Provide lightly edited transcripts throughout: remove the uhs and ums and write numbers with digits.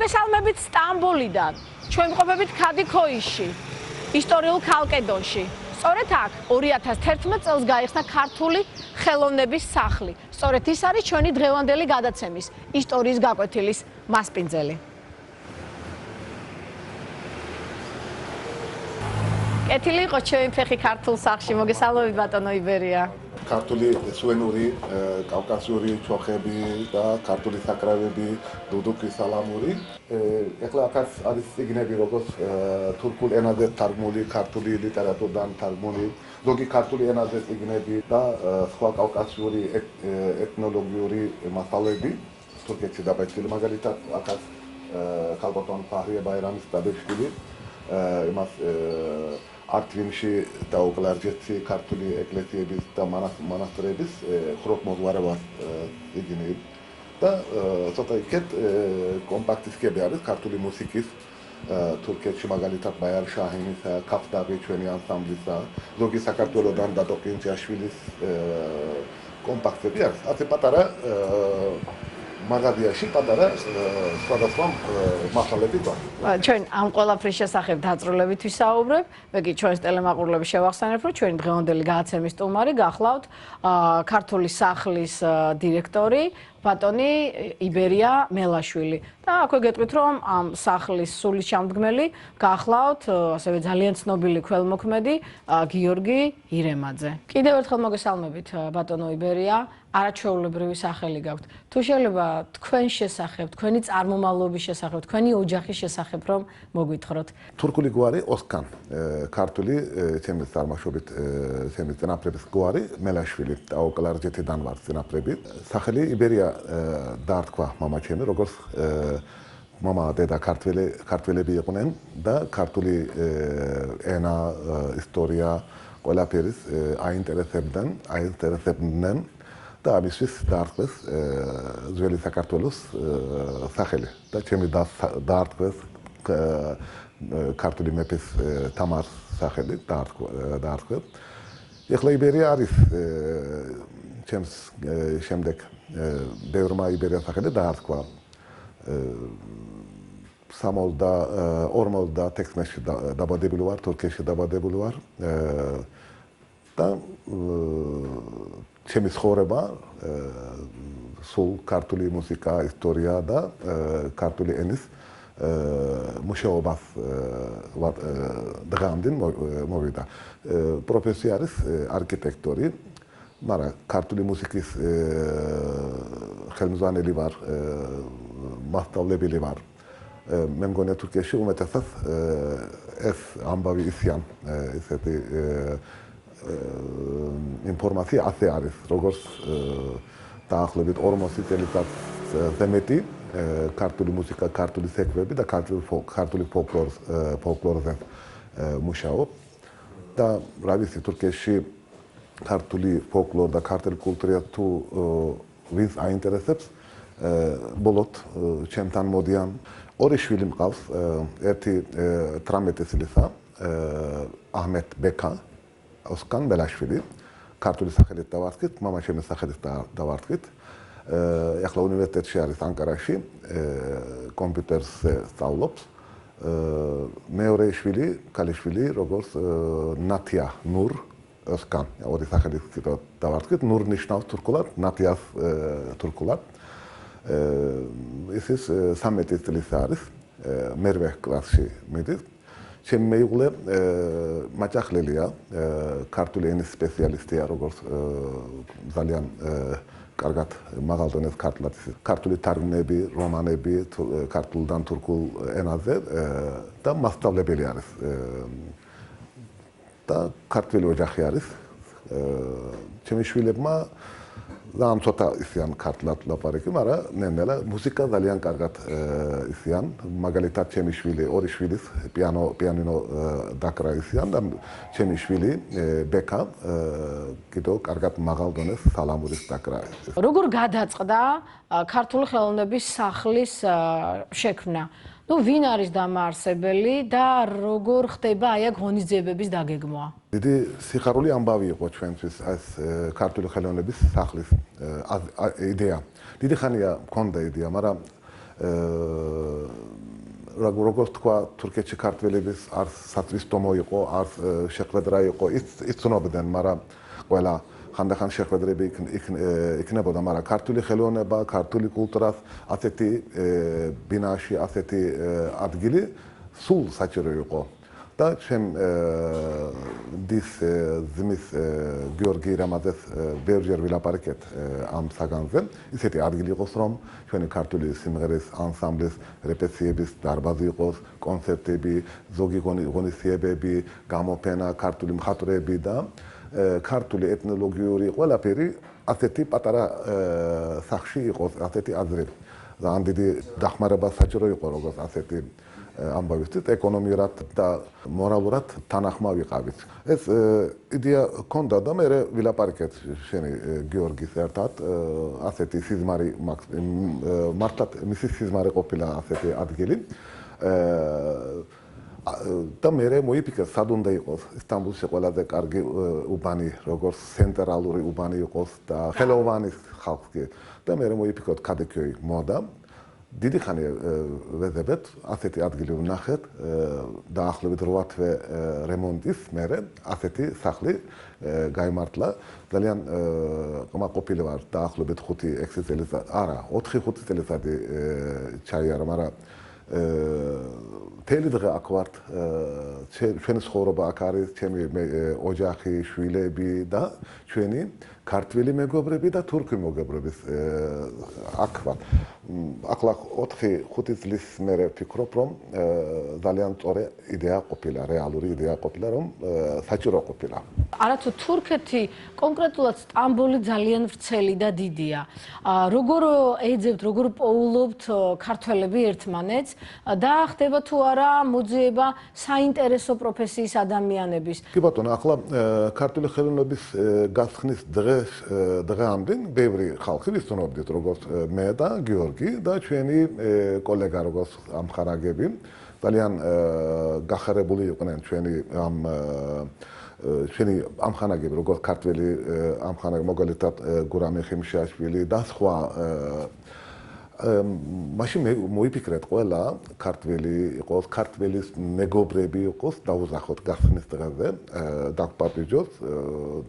მოგესალმებით სტამბოლიდან. ჩვენ ვყოფებით ქადიქოიში, ისტორიულ ქალკედონში. სწორედ აქ 2011 წელს გაიხსნა ქართული ხელოვნების სახლი. სწორედ ის არის ჩვენი დღევანდელი გადაცემის ისტორიის გაკვეთილის მასპინძელი. კეთილი იყო ჩვენი ფეხი ქართულ სახლში. მოგესალმებით ბატონო იბერია. ქართული სუვენური, კავკასიური ჩოხები და ქართული საკრავები, დუდუკი, სალამური. ეხლა აქაც არის სიგნები, როგორც თურქულ ენაზე თარგმნილი, ქართული ლიტერატურიდან თარგმნილი, ზოგი ქართული ენაზე სიგნები და სხვა კავკასიური ეთნოლოგიური მასალები თურქეთში დაბეჭდილი. მაგალითად, აქაც ქალბატონ ფაჰრია ბაირამის დაბეჭდილი იმას არტვინში და უკლარჯეთში ქართული ეკლესიების და მონასტრების ხუროთმოძღვარებას იგინე და ცოტა იქეთ კომპაქტისკები არის ქართული მუსიკის თურქეთში მაგალითად ბაიარ შაჰინის, ქაფდაღი ჩვენი ანსამბლისა, ზოგი საქართველოდან დატო ყინჩაშვილის კომპაქტები არის. ასე პატარა მაგადიაში პატარა სხვადასხვა მასალები გვაქვს. ჩვენ ამ ყველაფრის შესახებ დაწვრილებით ვისაუბრებ. მე კი ჩვენს ტელემაყურებლებს შევახსენებ, რომ ჩვენი დღევანდელი გადაცემის სტუმარი გახლავთ ქართული სახლის დირექტორი ბატონი იბერია მელაშვილი. და აქვე გეტყვით, რომ ამ სახლის სულის ჩამდგმელი გახლავთ ასევე ძალიან ცნობილი ქველმოქმედი გიორგი ირემაძე. კიდევ ერთხელ მოგესალმებით ბატონო იბერია. არაჩვეულებრივი სახელი გაქვთ. თუ შეიძლება თქვენ შესახებ, თქვენი წარმომავლობის შესახებ, თქვენი ოჯახის შესახებ რომ მოგვითხროთ. თურქული გვარი ოსკან, ქართული ჩემის წარმოშობით ჩემის წინაპრების გვარი მელაშვილი და უკლარჯეთიდან ვარ წინაპრები. სახელი იბერია დაარქვა მამაჩემი, როგორც მამა დედა ქართველები იყვნენ და ქართული ენა, ისტორია ყველაფერის აინტერესებდნენ. და ამისთვის დაარქვეს ძველი საქართველოს სახელი და ჩემი დაარქვეს ქართული მეფის თამარ სახელი დაარქვეს. ეხლა იბერია არის ჩემს შემდეგ ბევრმა იბერია სახელი დაარქვა 56-ში დაბადებული ვარ, თურქეთში დაბადებული ვარ და ჩემი ცხოვრება სულ ქართული მუსიკა, ისტორია და ქართული ენის მუშაობას დღემდე მოვიდა. პროფესია არის არქიტექტორი, მაგრამ ქართული მუსიკის ხელმძღვანელი ვარ, მასწავლებელი ვარ. მე მგონია თურქეთში უმეტესად ეს ამბავი ისიან ესეთი ინფორმაცია ასე არის, როგორც დაახლოებით 40 წელიწადზე მეტი ქართული მუსიკა, ქართული ცეკვები და ქართული ფოლკლორზე მუშაობ და რა ვიცი თურქეთში ქართული ფოლკლორი და ქართული კულტურა თუ ვინც აინტერესებს ბოლოთ ჩემთან მოდიან. ორი შვილი მყავს, ერთი 18 წლისა აჰმედ ბეკა ოსკან მელაშვილი, ქართული სახელით დავარქვით, მამაჩემის სახელით დავარქვით. ეხლა უნივერსიტეტში არის ანკარაში, კომპიუტერზე სწავლობს. მეორე შვილი, ქალიშვილი, როგორც ნათია ნურ ოსკან, ორი სახელით დავარქვით. ნურ ნიშნავს თურქულად, ნათიას თურქულად. ის 13 წლის არის, მერვე კლასში მიდის. ჩემი მეუღლე მაჭახლელია, ქართული ენის სპეციალისტია, როგორც ძალიან კარგად მაღალ დონეს ქართული თარგმანები, რომანები ქართულიდან თურქულ ენაზე და მასწავლებელი არის. და ქართული ოჯახი არის. ჩემი შვილებმა ძალიან ცოტა ისიან ქართულად ლაპარაკი, მაგრამ ნელ-ნელა მუსიკა ძალიან კარგად ისიან. მაგალითად, ჩემი შვილი, ორი შვილის პიანინო დაკრა ისიან და ჩემი შვილი ბეკა კიდევ კარგად მაღალ დონეს სალამურის დაკრა. როგორ გადაწყდა ქართული ხელოვნების სახლის შექმნა? ვინ არის დამაარსებელი და როგორ ხდება აი აქ ღონისძიებების დაგეგმვა? დიდი სიხარული ამბავი იყო ჩვენთვის ეს ქართული ხელოვნების სახლის idea. დიდი ხანია მქონდა იდეა, მაგრამ როგორც თქვა, თურქეთში ქართველების არ სათვისტომო იყო, არ შეხვედრა იყო, ის ცნობდნენ, მაგრამ ყველა ხანდახან შეხვედრები იქნებოდა, მაგრამ ქართული ხელოვნება, ქართული კულტურას ასეთი ბინაში, ასეთი ადგილი სულ საჭირო იყო. და ჩემ დის ძმის გიორგი რამაძეს ბევრჯერ ვილაპარაკეთ ამ საგანზე. ისეთი ადგილი იყოს, რომ ჩვენი ქართული სიმღერის ანსამბლის რეპეტიციების დარბაზი იყოს, კონცერტები, ზოგი ღონისძიებები, გამოფენა, ქართული მხატვრები და ქართული ეთნოლოგიური ყველაფერი ასეთი პატარა სახში იყოს, ასეთი აზრი. ძალიან დიდი დახმარება საჭირო იყო, როგორც ასეთი ამბავისთვის, ეკონომიურად და მორალურად თანახმა ვიყავით. ეს იდეა ჰქონდა და მე ვილაპარაკეთ შენი გიორგის ერთად, ასეთი სიზმარი მართლაც მისი სიზმარი ყოფილა ასეთი ადგილი. და მე მოიფიქრე, სად უნდა იყოს ისტანბულში ყველაზე კარგი უბანი, როგორც ცენტრალური უბანი იყოს და ხელოვანი ხალხი. და მე მოიფიქრე, კადექიოი მოდა. დიდი ხანი ვეძებეთ, ასეთი ადგილი ვნახეთ, დაახლოებით 8 თვე რემონტის მერე ასეთი სახლი გაიმართლა. ძალიან ყოფილი ვარ დაახლოებით 5-6 წელიწადი, არა, 4-5 წელიწადი ჩაიარა, მაგრამ მთელი დღე აქ ვართ, ჩვენი ცხოვრება აქ არის, ჩემი ოჯახი, შვილები და ჩვენი ქართველი მეგობრები და თურქი მეგობრების აქ ვართ. ახლა 4-5 წლის მერე ვფიქრობ, რომ ძალიან სწორი იდეა ყოფილა, რეალური იდეა ყოფილა, რომ საჭირო ყოფილა. არათუ თურქეთი, კონკრეტულად სტამბოლი ძალიან ვრცელი და დიდია. როგორ ეძებთ, როგორ პოულობთ ქართველები ერთმანეთს და ხდება თუ არა მოძიება საინტერესო პროფესიის ადამიანების? კი ბატონო, ახლა ქართული ხელოვნების გასხნის დღემდე ბევრი ხალხი ვიცნობდით, როგორც მე და გიორგი და ჩვენი კოლეგა, როგორც ამხანაგები, ძალიან გახარებული იყვნენ ჩვენი ამხანაგები, როგორც ქართველი ამხანაგები, მაგალითად გურამი ხიმშიაშვილი და სხვა. მაშინ მე მოიფიქრეთ, ყველა ქართველი იყოს, ქართველის მეგობრები იყოს, დაუზახოთ გასხნის დღეზე,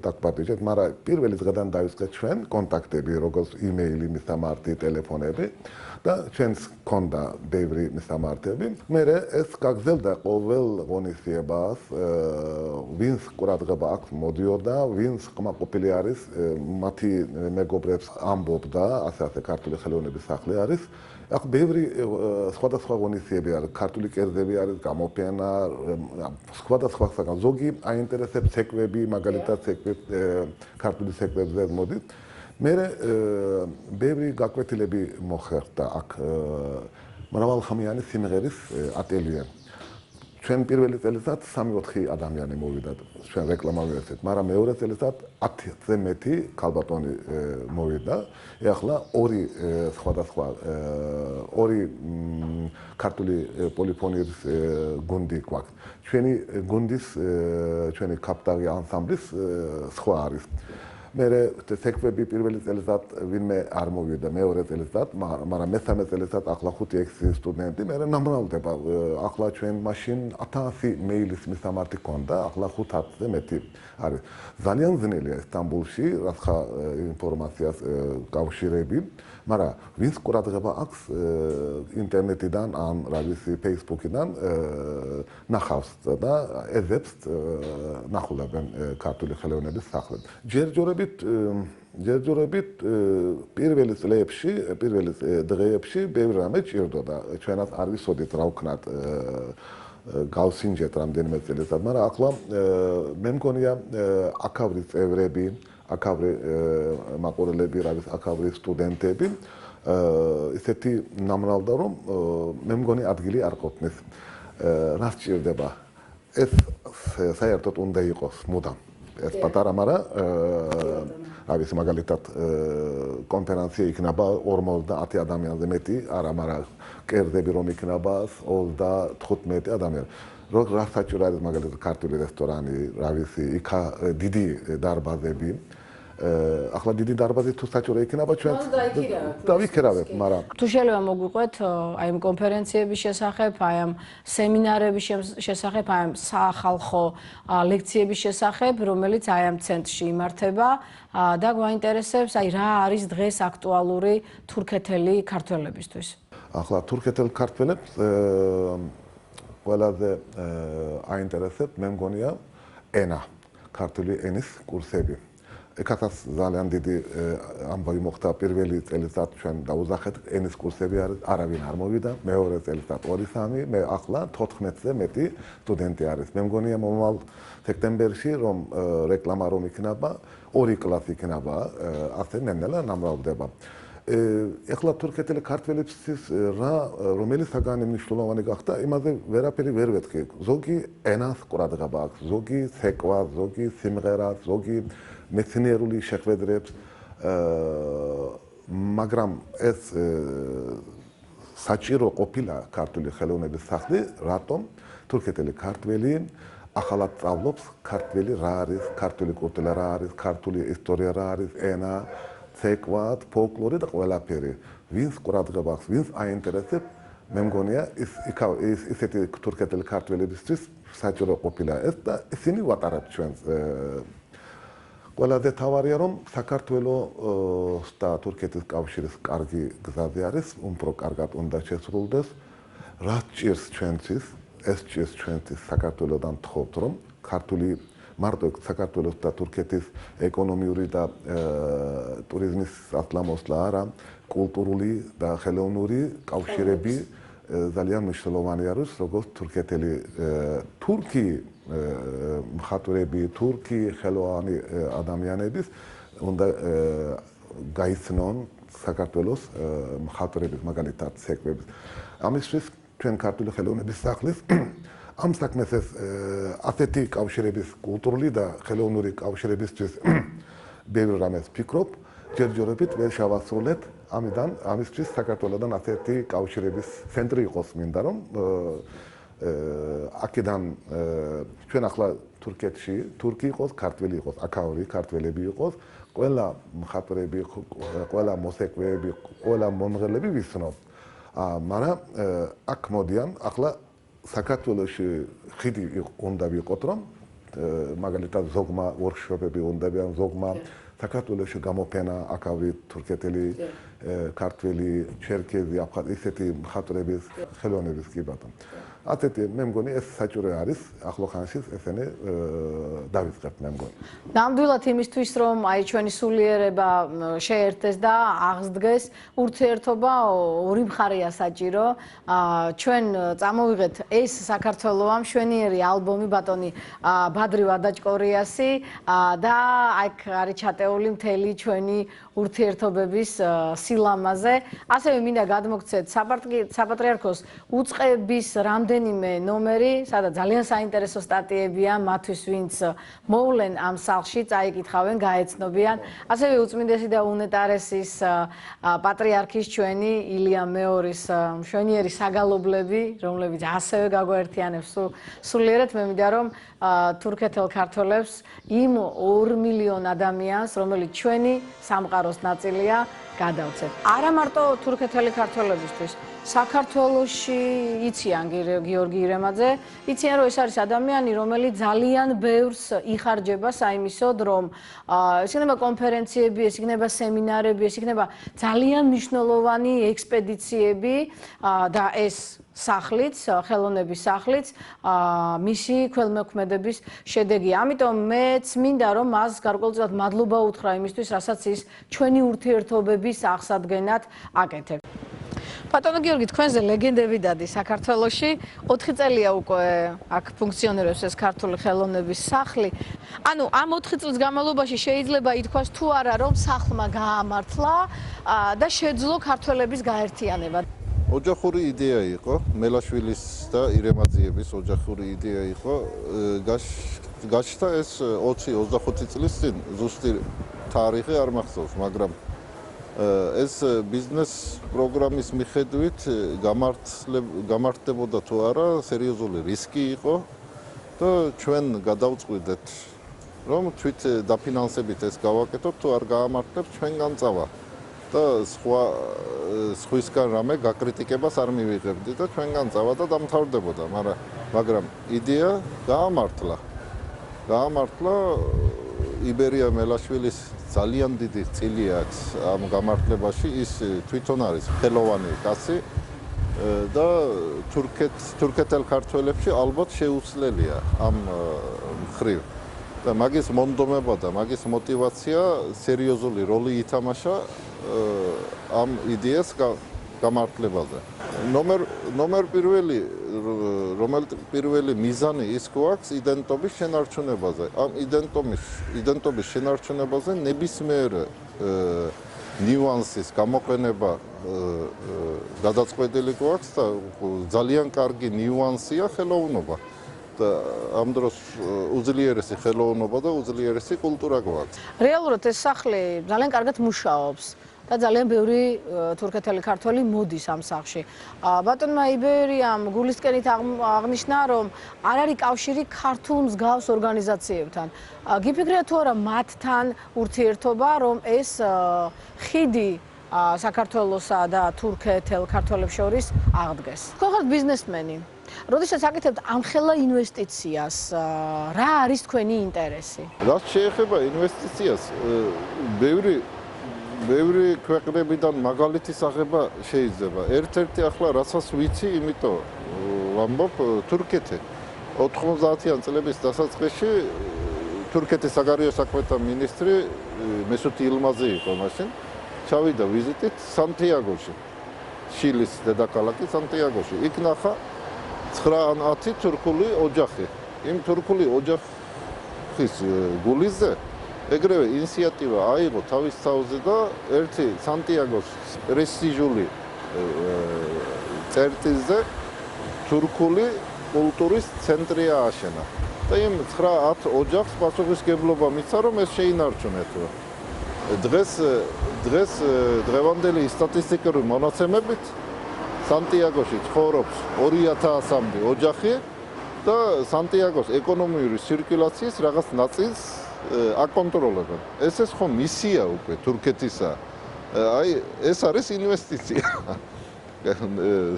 დაგპატიჟეთ, მაგრამ პირველი დღიდან დავიწყეთ ჩვენ კონტაქტები, როგორც იმეილი, მისამართი, ტელეფონები და ჩვენს ჰქონდა ბევრი მისამართები. მე ეს გაგრძელდა ყოველ ღონისძიებას, ვინც ყურადღება აქვს მოდიოდა, ვინც ყმაყოფილი არის, მათი მეგობრებს ამბობდა, ასე ქართული ხელოვნების სახლი არის. აქ ბევრი სხვადასხვა ღონისძიებები არის, ქართული კერძები არის, გამოფენა, სხვადასხვა საგან. ზოგი აინტერესებს ცეკვები, მაგალითად ქართული ცეკვებზე მოდით. მე ბევრი გაკვეთილები მოხერხდა აქ მრავალხმიანი სიმღერის ატელიე. ჩვენ პირველი წელიწად 3-4 ადამიანი მოვიდა ჩვენ რეკლამა ვიერთეთ, მაგრამ მეორე წელიწად 10-ზე მეტი ქალბატონი მოვიდა. ეხლა ორი სხვადასხვა ქართული პოლიფონიის გუნდი გვაქვს. ჩვენი გუნდის ჩვენი კაპიტანი ანსამბლის სხვა არის. მე ცეკვები პირველი წელიწად ვინმე არ მოვიდა, მეორე წელიწად, მაგრამ მესამე წელიწად ახლა 5-6 სტუდენტი მე ნამრავლდება. ახლა ჩვენ მაშინ 1000 მეილის მისამართი ქონდა, ახლა 500-ზე მეტი არის. ძალიან ძნელია სტამბოლში რაღაცა ინფორმაციას კავშირები, მაგრამ ვინც ყურადღება აქვს ინტერნეტიდან ან რა ვიცი Facebook-იდან ნახავს და ეძებს ნახულობენ ქართული ხელოვნების სახლებს. ჯერჯერობით პირველი წლებში, პირველი დღეებში ბევრი რამე ჭირდება. ჩვენაც არ ვიცოდით რა ვქნათ გავსინჯეთ რამდენიმე წელიწად, მაგრამ ახლა მე მგონია აქავრი წევრები, აქავრი მაყურებლები, რა ვიცი, აქავრი სტუდენტები ისეთი ნამრავლდა, რომ მე მგონი ადგილი არ ყოფნის. რა სჭირდება? ეს საერთოდ უნდა იყოს მუდამ. ეს პატარა, მაგრამ რა ვიცი, მაგალითად კონფერენცია იქნება 50 ადამიანზე მეტი, არა, მაგრამ კერძები რომ იქნება 35 ადამიანი. რა საჭირო არის მაგალითად ქართული რესტორანი, რა ვიცი, იქა დიდი დარბაზები. ახლა დიდი დარბაზი თუ საჭირო იქნება ჩვენ დავიქირავებ, მაგრამ თუ შეიძლება მოგვიყვეთ აი ამ კონფერენციების შესახებ, აი ამ სემინარების შესახებ, აი ამ სახალხო ლექციების შესახებ, რომელიც აი ამ ცენტრში იმართება და გვაინტერესებს, აი რა არის დღეს აქტუალური თურქეთელი ქართველებისთვის. ახლა თურქეთელ ქართველებს ყველაზე აინტერესებს მე მგონია ენა, ქართული ენის კურსები. ეკაცაც ძალიან დიდი ამბავი მოხდა პირველი წელიწად ჩვენ დაუზახეთ ენის კურსები არავინ არ მოვიდა, მეორე წელიწად 2-3, მე ახლა 14-ზე მეტი სტუდენტი არის. მე მგონია მომავალ სექტემბერში რომ რეკლამა რომ იქნება, 2 კლასი იქნება, ასე ნენელა ნამრავდება. ეხლა თურქეთელი ქართველებისთვის რა რომელი საგანი მნიშვნელოვანი გახდა, იმაზე ვერაფერი ვერ ვეთქი. ზოგი ენას ყურადღება აქვს, ზოგი ცეკვა, ზოგი სიმღერა, ზოგი მეცნიერული შეხვედრებს, მაგრამ ეს საჭირო ყოფილა ქართული ხელოვნების სახლი, რატომ თურქეთელი ქართველი ახალად სწავლობს ქართველი რა არის, ქართული კულტურა რა არის, ქართული ისტორია რა არის, ენა, ცეკვა, ფოლკლორი და ყველაფერი. ვინც ყურადღება აქვს, ვინც აინტერესებს, მე მგონია ისეთი თურქეთელი ქართველებისთვის საჭირო ყოფილა ეს და ისინი ვატარებთ ჩვენს ყველაზე თავარია რომ საქართველოს და თურქეთის კავშირის კარგი გზაზე არის, უფრო კარგად უნდა შესრულდეს. რაც ჭირს ჩვენთვის, ეს ჭირს ჩვენთვის საქართველოსთან თხოვთ რომ ქართული მარტო საქართველოს და თურქეთის ეკონომიური და ტურიზმის ასლამოსლა არა, კულტურული და ხელოვნური კავშირები ძალიან მნიშვნელოვანი არის, როგორც თურქეთელი თურქი მხატვრები, თურქი ხელოვანი ადამიანების უნდა გაიცნონ საქართველოს მხატვრების, მაგალითად ცეკვების. ამისთვის ჩვენ ქართული ხელოვნების სახლის ამ საქმეს ეს ასეთი კავშირების კულტურული და ხელოვნური კავშირებისთვის ბევრ რამეს ფიქრობ, ჯერჯერობით ვერ შევასრულეთ, ამისთვის საქართველოსთან ასეთი კავშირების ცენტრი იყოს მინდა რომ აქედან ჩვენ ახლა თურქეთში თურქი იყოს, ქართველი იყოს, აქაური ქართველები იყოს, ყველა მხატვრები, ყველა მოსეკვეები, ყველა მომღერლები ვიცნობ. მაგრამ აქ მოდიან ახლა საქართველოში ხიდი უნდა ვიყოთ რომ მაგალითად ზოგმა ვორქშოპები უნდა ვიყო, ზოგმა საქართველოში გამოფენა აქაური თურქეთელი ქართველი, ჩერქეზი, აფხაზი ისეთი მხატვრების ხელოვნების კი ბატონო. ასეთი მე მგონი ეს საჭირო არის ახლო ხანში ესენი დავიწყებთ მე მგონი. ნამდვილად იმისთვის რომ აი ჩვენი სულიერება შეერთდეს და აღსდგეს ურთიერთობა ორი მხარეა საჭირო. ჩვენ წამოვიღეთ ეს საქართველოა მშვენიერი ალბომი ბატონი ბადრი ვადაჭკორიასი და აქ არის ჩატეული მთელი ჩვენი ურთიერთობების სილამაზე. ასევე მინდა გადმოგცეთ საპატრიარქოს უწყების რამდენიმე ნომერი, სადაც ძალიან საინტერესო სტატიებია მათთვის, ვინც მოვლენ ამ სახლში, წაიკითხავენ, გაეცნობიან. ასევე უწმინდესი და უნეტარესის პატრიარქის ჩვენი ილია მეორის მშვენიერი საგალობლები, რომლებიც ასევე გაგვაერთიანებს სულიერად. მე მინდა რომ თურქეთელ ქართველებს იმ 2 მილიონ ადამიანს, რომელიც ჩვენი სამყაროს ნაწილია, გადავცეთ. არა მარტო თურქეთელი ქართველებისთვის, საქართველოში იციან გიორგი ირემაძე, იციან რომ ეს არის ადამიანი, რომელიც ძალიან ბევრს იხარჯება საიმისოდ, რომ ეს იქნება კონფერენციები, ეს იქნება სემინარები, ეს იქნება ძალიან მნიშვნელოვანი ექსპედიციები და ეს სახლიც, ხელოვნების სახლიც მისი ქველმოქმედების შედეგია. ამიტომ მეც მინდა რომ მას გარკვეულწილად მადლობა უთხრა იმისთვის, რასაც ის ჩვენი ურთიერთობების აღსადგენად აკეთებს. ბატონო გიორგი, თქვენზე ლეგენდები დადის საქართველოში. 4 წელია უკვე აქ ფუნქციონირებს ეს ქართული ხელოვნების სახლი. ანუ ამ 4 წლის განმავლობაში შეიძლება ითქვას თუ არა რომ სახლმა გაამართლა და შეძლო ქართველების გაერთიანება. ოჯახური იდეა იყო, მელაშვილის და ირემაძიების ოჯახური იდეა იყო. გაჩნდა ეს 20-25 წლის წინ, ზუსტი თარიღი არ მახსოვს, მაგრამ ეს ბიზნეს პროგრამის მიხედვით გამართდებოდა თუ არა, სერიოზული რისკი იყო და ჩვენ გადავწყვიტეთ რომ თვით დაფინანსებით ეს გავაკეთოთ, თუ არ გაამართლებს ჩვენგან წავა და სხვისგან რამე გაკრიტიკებას არ მივიღებდი და ჩვენგან წავა და დამთავრდებოდა, მაგრამ იდეა გაამართლა იბერია მელაშვილის ძალიან დიდი წილი აქვს ამ გამართლებაში, ის თვითონ არის ხელოვანი კაცი და თურქეთელ ქართველებში ალბათ შეუცვლელია ამ მხრივ და მაგის მონდომება და მაგის мотиваცია სერიოზული როლი ითამაშა ამ იდეას გამართლებაზე. ნომერ პირველი მიზანი ის გვაქვს იდენტობის შენარჩუნებაზე. ამ იდენტობის შენარჩუნებაზე ნებისმიერ ნიუანსის გამოყენება გადაწყვეტილი გვაქვს და ძალიან კარგი ნიუანსია ხელოვნობა. და ამ დროს უძლიერესი ხელოვნობა და უძლიერესი კულტურა გვაქვს. რეალურად ეს სახლი ძალიან კარგად მუშაობს და ძალიან ბევრი თურქეთელი ქართველი მოდის ამ სახლში. ბატონმა იბერიამ გულისკენით აღნიშნა, რომ არ არის კავშირი ქართულ მსგავს ორგანიზაციებთან. გიფიქრია თუ არა მათთან ურთიერთობა, რომ ეს ხიდი საქართველოსა და თურქეთელ ქართველებს შორის აღდგეს. თქვენ ხართ ბიზნესმენი. როდესაც აკეთებთ ამხელა ინვესტიციას, რა არის თქვენი ინტერესი? რაც შეეხება ინვესტიციას, ბევრი ქვეყნებიდან მაგალითის აღება შეიძლება. ერთ-ერთი ახლა რასაც ვიცი, იმიტომ ვამბობ, თურქეთი 90-იან წლების დასაწყისში თურქეთის საგარეო საქმეთა მინისტრი მესუთ ილმაზი იყო მაშინ, ჩავიდა ვიზიტით სანტიაგოში, ჩილის დედაქალაქი სანტიაგოში. იქ ნახა 9 ან 10 თურქული ოჯახი. იმ თურქული ოჯახის გულისზე ეგრევე ინიციატივა აიღო თავის თავზე და ერთი სანტიაგოს პრესტიჟული წერტილზე თურქული კულტურის ცენტრი ააშენა. და იმ 9-10 ოჯახს პასუხისმგებლობა მისცა, რომ ეს შეინარჩუნეთ. დღეს დღევანდელი სტატისტიკური მონაცემებით სანტიაგოში ცხოვრობს 2000-მდე ოჯახი და სანტიაგოს ეკონომიური ცირკულაციის რაღაც ნაწილს აკონტროლებენ. ეს ხომ მისია უკვე თურქეთისა. აი ეს არის ინვესტიცია.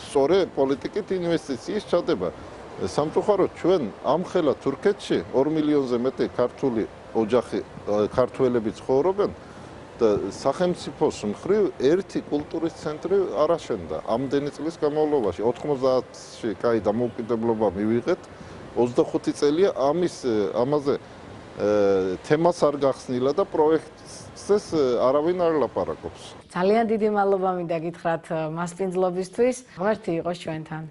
სწორი პოლიტიკით ინვესტიციის ჩადება. სამწუხაროდ ჩვენ ამხელა თურქეთში 2 მილიონზე მეტი ქართული ოჯახი ქართველები ცხოვრობენ და სახელმწიფოს მხრივ ერთი კულტურის ცენტრი არ აშენდა ამდენი წლის განმავლობაში. 90-ში კაი დამოუკიდებლობა მივიღეთ, 25 წელია ამაზე თემას არ გახსნილა და პროექტს არავინ არ ლაპარაკობს. ძალიან დიდი მადლობა მინდა გითხრათ მასპინძლობისთვის. ღმერთი იყოს ჩვენთან.